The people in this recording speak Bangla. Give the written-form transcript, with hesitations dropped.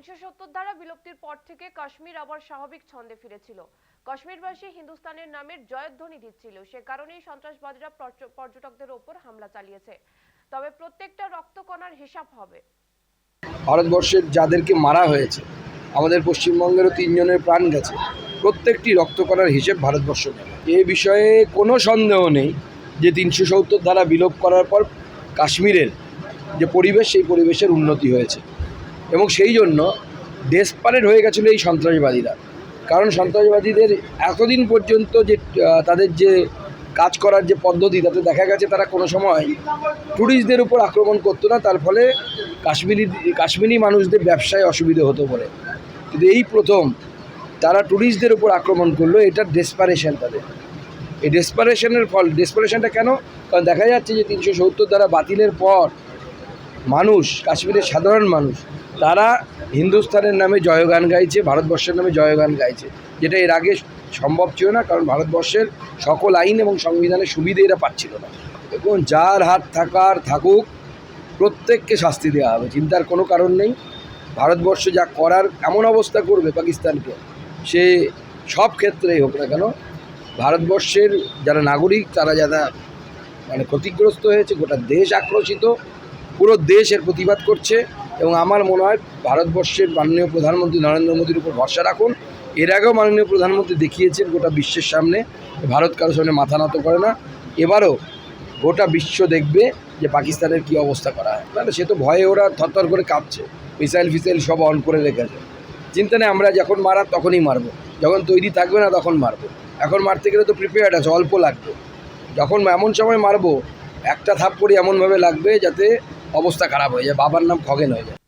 370 ধারা বিলুপ্তির পর থেকে কাশ্মীর আবার স্বাভাবিক ছন্দে ফিরেছিল। কাশ্মীরবাসী হিন্দুস্তানের নামের জয়ধ্বনি দিচ্ছিল। সে কারণেই সন্ত্রাসবাদীরা পর্যটকদের ওপর হামলা চালিয়েছে। তবে প্রত্যেকটা রক্তকণার হিসাব হবে। ভারতবর্ষের যাদেরকে মারা হয়েছে, আমাদের পশ্চিমবঙ্গেরও 3 জনের প্রাণ গেছে, প্রত্যেকটি রক্তকণার হিসেব ভারতবর্ষ নেবে। এ বিষয়ে কোনো সন্দেহ নেই যে 370 ধারা বিলোপ করার পর কাশ্মীরের যে পরিবেশ, সেই পরিবেশের উন্নতি হয়েছে এবং সেই জন্য ডেসপারেট হয়ে গেছিলো এই সন্ত্রাসবাদীরা। কারণ সন্ত্রাসবাদীদের এতদিন পর্যন্ত যে তাদের যে কাজ করার যে পদ্ধতি, তাতে দেখা গেছে তারা কোনো সময় ট্যুরিস্টদের উপর আক্রমণ করতো না, তার ফলে কাশ্মীরি মানুষদের ব্যবসায় অসুবিধে হতো বলে। কিন্তু এই প্রথম তারা ট্যুরিস্টদের উপর আক্রমণ করলো। এটা ডেসপারেশন তাদের। এই ডেসপারেশনটা কেন? কারণ দেখা যাচ্ছে যে 370 ধারা বাতিলের পর মানুষ, কাশ্মীরের সাধারণ মানুষ, তারা হিন্দুস্তানের নামে জয়গান গাইছে, ভারতবর্ষের নামে জয়গান গাইছে, যেটা এর আগে সম্ভব ছিল না। কারণ ভারতবর্ষের সকল আইন এবং সংবিধানের সুবিধে এরা পাচ্ছিল না। এবং যার হাত থাকুক, প্রত্যেককে শাস্তি দেওয়া হবে, চিন্তার কোনো কারণ নেই। ভারতবর্ষ যা করার এমন অবস্থা করবে পাকিস্তানকে, সে সব ক্ষেত্রেই হোক না কেন, ভারতবর্ষের যারা নাগরিক তারা যারা ক্ষতিগ্রস্ত হয়েছে, গোটা দেশ আক্রোশিত, পুরো দেশ এর প্রতিবাদ করছে। এবং আমার মনে হয় ভারতবর্ষের মাননীয় প্রধানমন্ত্রী নরেন্দ্র মোদীর উপর ভরসা রাখুন। এর আগেও মাননীয় প্রধানমন্ত্রী দেখিয়েছেন গোটা বিশ্বের সামনে ভারত কারোর সামনে মাথা নত করে না। এবারও গোটা বিশ্ব দেখবে যে পাকিস্তানের কী অবস্থা করা হয়। তাহলে সে তো ভয়ে ওরা থরথর করে কাঁপছে, মিসাইল সব অন করে রেখেছে। চিন্তা নেই, আমরা যখন মারার তখনই মারবো, যখন তৈরি থাকবে না তখন মারবো। এখন মারতে গেলে তো প্রিপেয়ার্ড আছে, অল্প লাগবে। যখন এমন সময় মারবো, একটা থাপ্পড়ি এমনভাবে লাগবে যাতে অবস্থা খারাপ হয়ে যায়, বাবার নাম খগেন হয়ে যায়।